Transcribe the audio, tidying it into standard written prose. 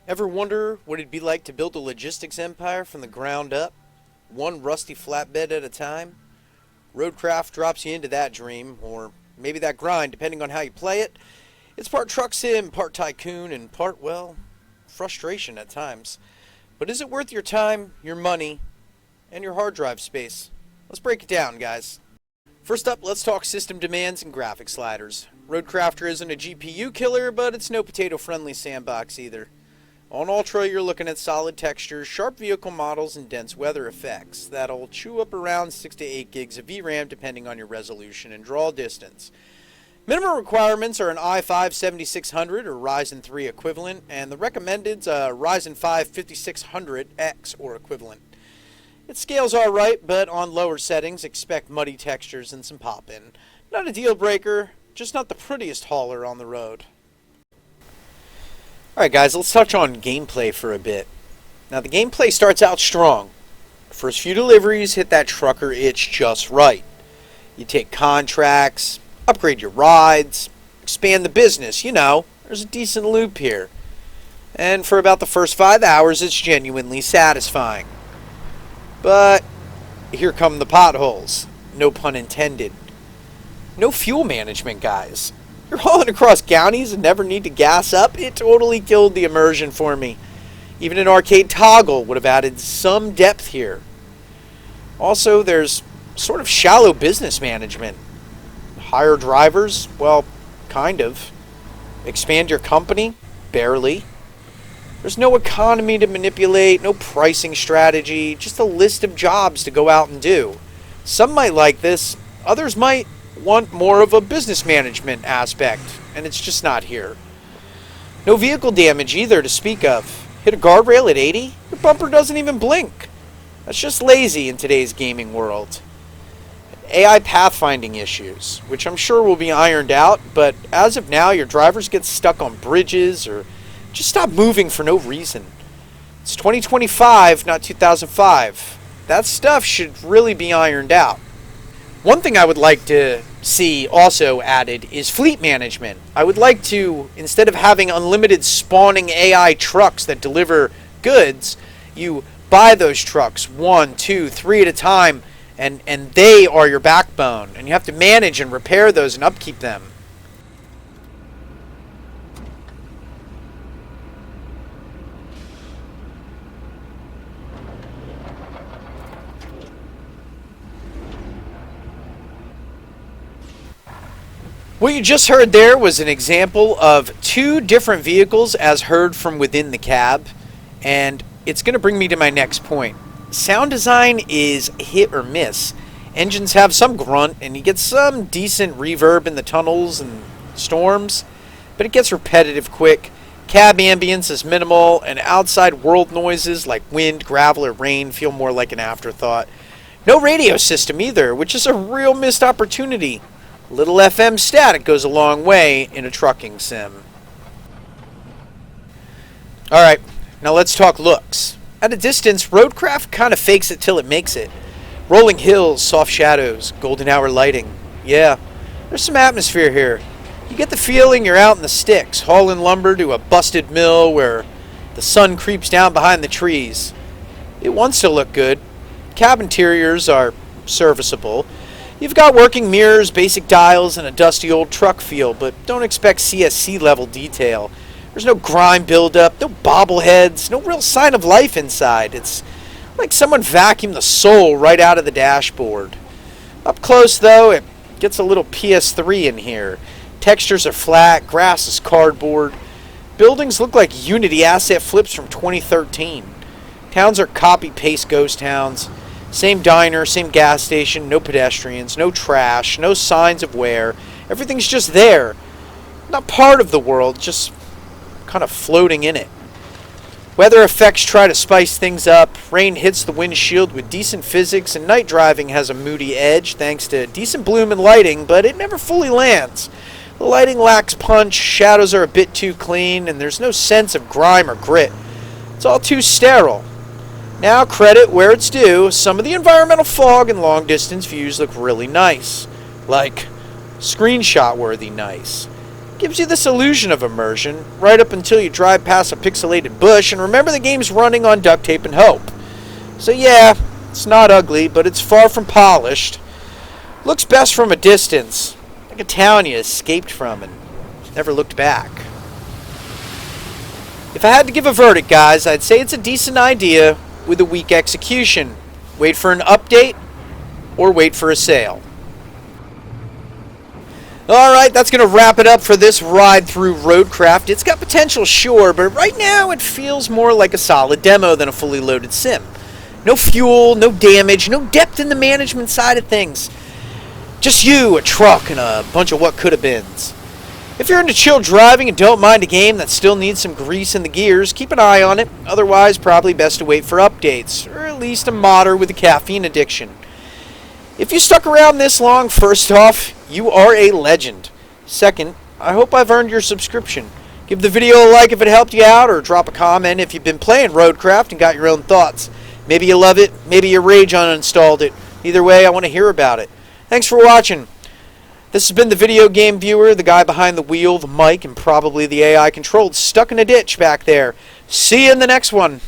Ever wonder what it'd be like to build a logistics empire from the ground up, one rusty flatbed at a time? Roadcraft drops you into that dream, or maybe that grind, depending on how you play it. It's part truck sim, part tycoon, and part, well, frustration at times. But is it worth your time, your money, and your hard drive space? Let's break it down, guys. First up, let's talk system demands and graphic sliders. Roadcrafter isn't a GPU killer, but it's no potato-friendly sandbox either. On Ultra, you're looking at solid textures, sharp vehicle models, and dense weather effects that'll chew up around 6 to 8 gigs of VRAM depending on your resolution and draw distance. Minimum requirements are an i5 7600 or Ryzen 3 equivalent, and the recommended's a Ryzen 5 5600X or equivalent. It scales alright, but on lower settings, expect muddy textures and some pop-in. Not a deal breaker, just not the prettiest hauler on the road. Alright guys, let's touch on gameplay for a bit. Now the gameplay starts out strong. First few deliveries hit that trucker itch just right. You take contracts, upgrade your rides, expand the business, there's a decent loop here. And for about the first 5 hours it's genuinely satisfying. But here come the potholes. No pun intended. No fuel management, guys. You're hauling across counties and never need to gas up? It totally killed the immersion for me. Even an arcade toggle would have added some depth here. Also, there's sort of shallow business management. Hire drivers? Well, kind of. Expand your company? Barely. There's no economy to manipulate, no pricing strategy, just a list of jobs to go out and do. Some might like this, others might want more of a business management aspect, and it's just not here. No vehicle damage either to speak of. Hit a guardrail at 80? Your bumper doesn't even blink. That's just lazy in today's gaming world. AI pathfinding issues, which I'm sure will be ironed out, but as of now your drivers get stuck on bridges or just stop moving for no reason. It's 2025, not 2005. That stuff should really be ironed out. One thing I would like to see also added is fleet management. I would like to, instead of having unlimited spawning AI trucks that deliver goods, you buy those trucks 1, 2, 3 at a time, and they are your backbone, and you have to manage and repair those and upkeep them. What you just heard there was an example of 2 different vehicles as heard from within the cab, and it's going to bring me to my next point. Sound design is hit or miss. Engines have some grunt, and you get some decent reverb in the tunnels and storms, but it gets repetitive quick. Cab ambience is minimal, and outside world noises like wind, gravel, or rain feel more like an afterthought. No radio system either, which is a real missed opportunity. Little FM static goes a long way in a trucking sim. Alright, now let's talk looks. At a distance, Roadcraft kind of fakes it till it makes it. Rolling hills, soft shadows, golden hour lighting. Yeah, there's some atmosphere here. You get the feeling you're out in the sticks, hauling lumber to a busted mill where the sun creeps down behind the trees. It wants to look good. Cab interiors are serviceable. You've got working mirrors, basic dials, and a dusty old truck feel, but don't expect CSC level detail. There's no grime buildup, no bobbleheads, no real sign of life inside. It's like someone vacuumed the soul right out of the dashboard. Up close, though, it gets a little PS3 in here. Textures are flat, grass is cardboard. Buildings look like Unity asset flips from 2013. Towns are copy-paste ghost towns. Same diner, same gas station, no pedestrians, no trash, no signs of wear. Everything's just there. Not part of the world, just kind of floating in it. Weather effects try to spice things up. Rain hits the windshield with decent physics, and night driving has a moody edge thanks to decent bloom and lighting, but it never fully lands. The lighting lacks punch, shadows are a bit too clean, and there's no sense of grime or grit. It's all too sterile. Now, credit where it's due, some of the environmental fog and long-distance views look really nice. Like, screenshot-worthy nice. Gives you this illusion of immersion, right up until you drive past a pixelated bush and remember the game's running on duct tape and hope. So yeah, it's not ugly, but it's far from polished. Looks best from a distance, like a town you escaped from and never looked back. If I had to give a verdict, guys, I'd say it's a decent idea with a weak execution. Wait for an update or wait for a sale. Alright, that's going to wrap it up for this ride through Roadcraft. It's got potential, sure, but right now it feels more like a solid demo than a fully loaded sim. No fuel, no damage, no depth in the management side of things. Just you, a truck, and a bunch of what could have beens. If you're into chill driving and don't mind a game that still needs some grease in the gears, keep an eye on it. Otherwise, probably best to wait for updates, or at least a modder with a caffeine addiction. If you stuck around this long, first off, you are a legend. Second, I hope I've earned your subscription. Give the video a like if it helped you out, or drop a comment if you've been playing Roadcraft and got your own thoughts. Maybe you love it, maybe you rage uninstalled it. Either way, I want to hear about it. Thanks for watching. This has been the video game viewer, the guy behind the wheel, the mic, and probably the AI controlled stuck in a ditch back there. See you in the next one.